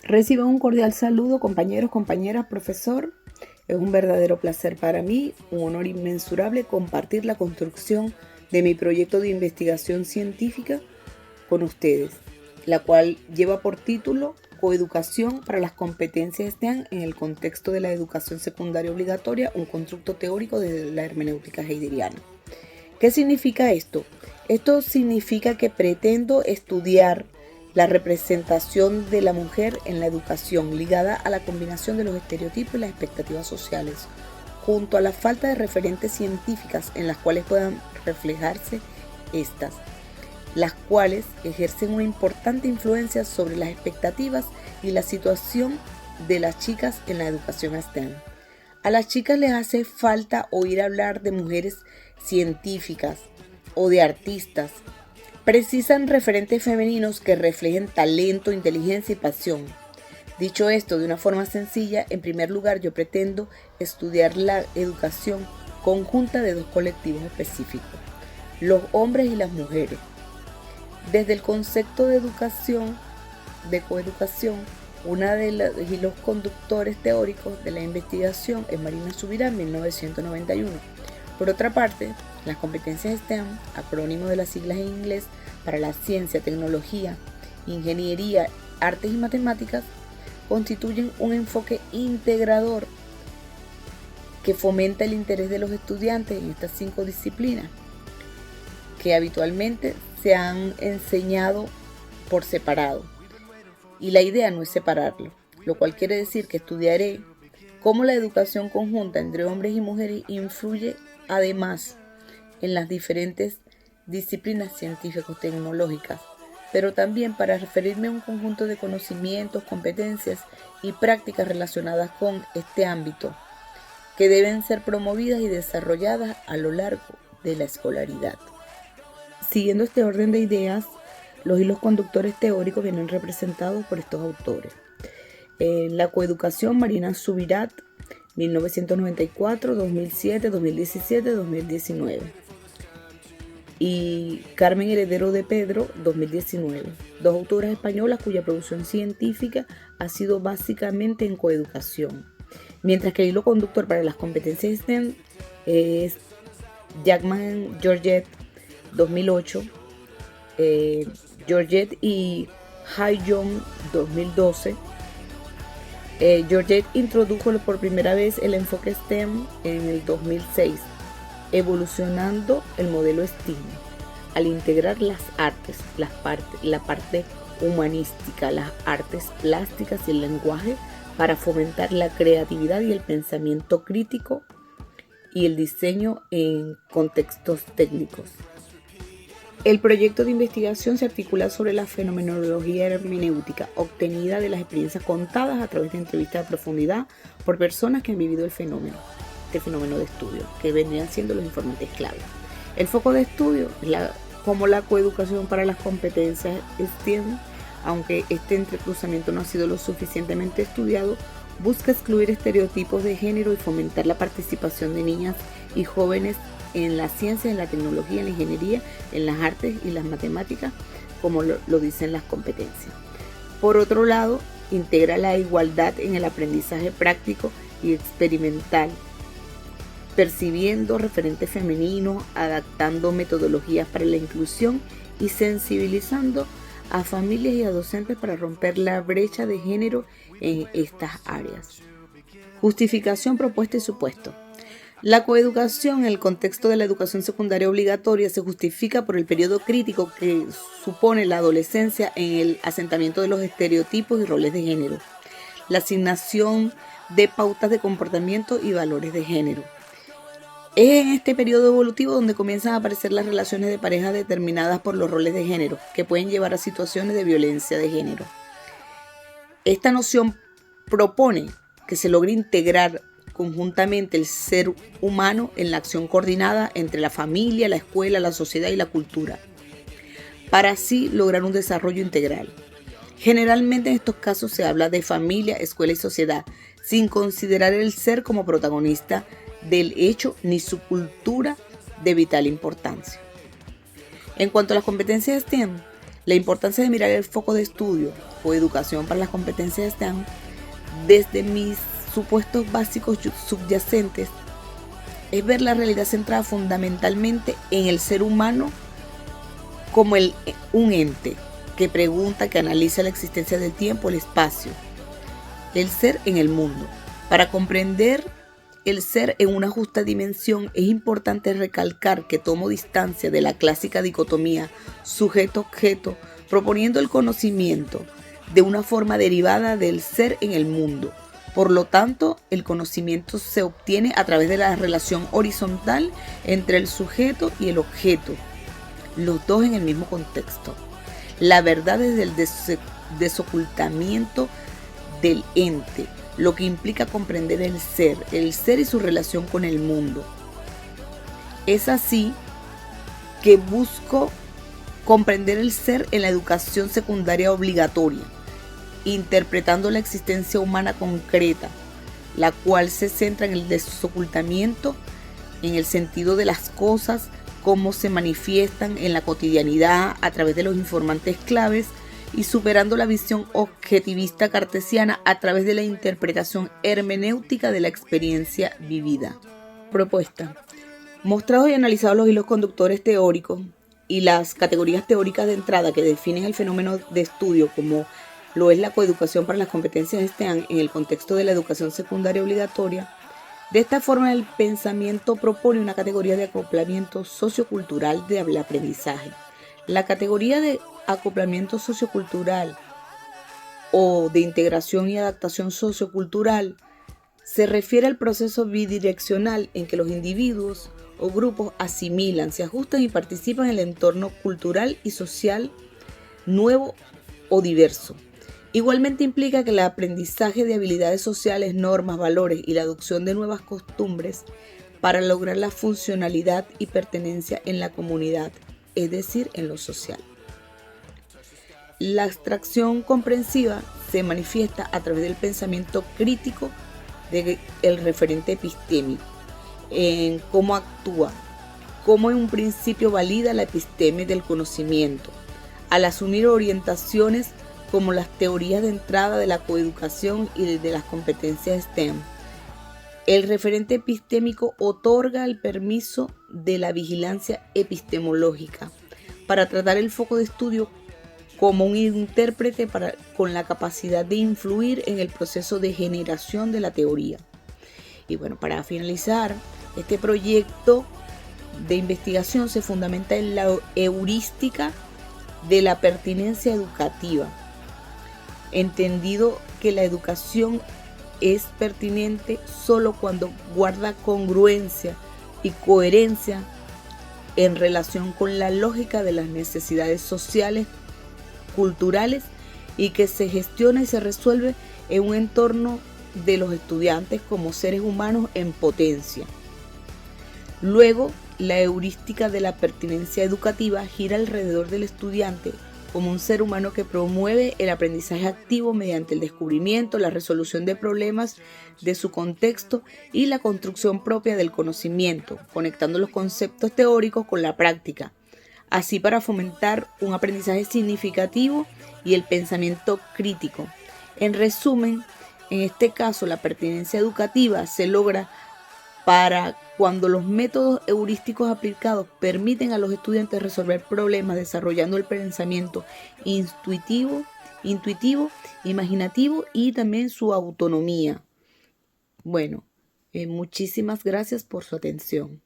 Reciban un cordial saludo, compañeros, compañeras, profesor. Es un verdadero placer para mí, un honor inmensurable compartir la construcción de mi proyecto de investigación científica con ustedes, la cual lleva por título Coeducación para las competencias STEAM en el contexto de la educación secundaria obligatoria, un constructo teórico de la hermenéutica heideggeriana. ¿Qué significa esto? Esto significa que pretendo estudiar la representación de la mujer en la educación ligada a la combinación de los estereotipos y las expectativas sociales, junto a la falta de referentes científicas en las cuales puedan reflejarse estas, las cuales ejercen una importante influencia sobre las expectativas y la situación de las chicas en la educación STEM. A las chicas les hace falta oír hablar de mujeres científicas o de artistas. Precisan referentes femeninos que reflejen talento, inteligencia y pasión. Dicho esto de una forma sencilla, en primer lugar yo pretendo estudiar la educación conjunta de dos colectivos específicos, los hombres y las mujeres. Desde el concepto de educación, de coeducación, una de los conductores teóricos de la investigación es Marina Subirá en 1991. Por otra parte, las competencias STEM, acrónimo de las siglas en inglés para la ciencia, tecnología, ingeniería, artes y matemáticas, constituyen un enfoque integrador que fomenta el interés de los estudiantes en estas 5 disciplinas que habitualmente se han enseñado por separado. Y la idea no es separarlo, lo cual quiere decir que estudiaré cómo la educación conjunta entre hombres y mujeres influye además en las diferentes disciplinas científico-tecnológicas, pero también para referirme a un conjunto de conocimientos, competencias y prácticas relacionadas con este ámbito que deben ser promovidas y desarrolladas a lo largo de la escolaridad. Siguiendo este orden de ideas, los hilos conductores teóricos vienen representados por estos autores. La coeducación, Marina Subirá, 1994, 2007, 2017, 2019. Y Carmen Heredero de Pedro, 2019. Dos autoras españolas cuya producción científica ha sido básicamente en coeducación. Mientras que el hilo conductor para las competencias STEM es Jackman Georgette, 2008, Georgette y Hai-Young, 2012. Georgette introdujo por primera vez el enfoque STEM en el 2006, evolucionando el modelo STEAM al integrar las artes, la parte humanística, las artes plásticas y el lenguaje para fomentar la creatividad y el pensamiento crítico y el diseño en contextos técnicos. El proyecto de investigación se articula sobre la fenomenología hermenéutica obtenida de las experiencias contadas a través de entrevistas de profundidad por personas que han vivido este fenómeno de estudio, que vendrían siendo los informantes clave. El foco de estudio es como la coeducación para las competencias STEM, aunque este entrecruzamiento no ha sido lo suficientemente estudiado, busca excluir estereotipos de género y fomentar la participación de niñas y jóvenes en la ciencia, en la tecnología, en la ingeniería, en las artes y las matemáticas, como lo dicen las competencias. Por otro lado, integra la igualdad en el aprendizaje práctico y experimental, percibiendo referentes femeninos, adaptando metodologías para la inclusión y sensibilizando a familias y a docentes para romper la brecha de género en estas áreas. Justificación, propuesta y supuesto. La coeducación en el contexto de la educación secundaria obligatoria se justifica por el periodo crítico que supone la adolescencia en el asentamiento de los estereotipos y roles de género, la asignación de pautas de comportamiento y valores de género. Es en este periodo evolutivo donde comienzan a aparecer las relaciones de pareja determinadas por los roles de género, que pueden llevar a situaciones de violencia de género. Esta noción propone que se logre integrar conjuntamente el ser humano en la acción coordinada entre la familia, la escuela, la sociedad y la cultura, para así lograr un desarrollo integral. Generalmente en estos casos se habla de familia, escuela y sociedad, sin considerar el ser como protagonista del hecho ni su cultura de vital importancia. En cuanto a las competencias STEM, La importancia de mirar el foco de estudio o educación para las competencias STEM desde mis supuestos básicos subyacentes es ver la realidad centrada fundamentalmente en el ser humano como un ente que pregunta, que analiza la existencia del tiempo, el espacio, el ser en el mundo. Para comprender el ser en una justa dimensión es importante recalcar que tomo distancia de la clásica dicotomía sujeto-objeto, proponiendo el conocimiento de una forma derivada del ser en el mundo. Por lo tanto, el conocimiento se obtiene a través de la relación horizontal entre el sujeto y el objeto, los dos en el mismo contexto. La verdad es el desocultamiento del ente, lo que implica comprender el ser y su relación con el mundo. Es así que busco comprender el ser en la educación secundaria obligatoria, interpretando la existencia humana concreta, la cual se centra en el desocultamiento, en el sentido de las cosas, cómo se manifiestan en la cotidianidad a través de los informantes claves, y superando la visión objetivista cartesiana a través de la interpretación hermenéutica de la experiencia vivida. Propuesta. Mostrados y analizados los hilos conductores teóricos y las categorías teóricas de entrada que definen el fenómeno de estudio como lo es la coeducación para las competencias STEAM en el contexto de la educación secundaria obligatoria, de esta forma el pensamiento propone una categoría de acoplamiento sociocultural del aprendizaje. La categoría de acoplamiento sociocultural o de integración y adaptación sociocultural se refiere al proceso bidireccional en que los individuos o grupos asimilan, se ajustan y participan en el entorno cultural y social nuevo o diverso. Igualmente implica que el aprendizaje de habilidades sociales, normas, valores y la adopción de nuevas costumbres para lograr la funcionalidad y pertenencia en la comunidad, es decir, en lo social. La abstracción comprensiva se manifiesta a través del pensamiento crítico del referente epistémico, en cómo actúa, cómo en un principio valida la episteme del conocimiento, al asumir orientaciones como las teorías de entrada de la coeducación y de las competencias STEM. El referente epistémico otorga el permiso de la vigilancia epistemológica para tratar el foco de estudio como un intérprete con la capacidad de influir en el proceso de generación de la teoría. Y bueno, para finalizar, este proyecto de investigación se fundamenta en la heurística de la pertinencia educativa, entendido que la educación es pertinente solo cuando guarda congruencia y coherencia en relación con la lógica de las necesidades sociales, culturales y que se gestiona y se resuelve en un entorno de los estudiantes como seres humanos en potencia. Luego, la heurística de la pertinencia educativa gira alrededor del estudiante como un ser humano que promueve el aprendizaje activo mediante el descubrimiento, la resolución de problemas de su contexto y la construcción propia del conocimiento, conectando los conceptos teóricos con la práctica, así para fomentar un aprendizaje significativo y el pensamiento crítico. En resumen, en este caso la pertinencia educativa se logra para cuando los métodos heurísticos aplicados permiten a los estudiantes resolver problemas desarrollando el pensamiento intuitivo, imaginativo y también su autonomía. Bueno, muchísimas gracias por su atención.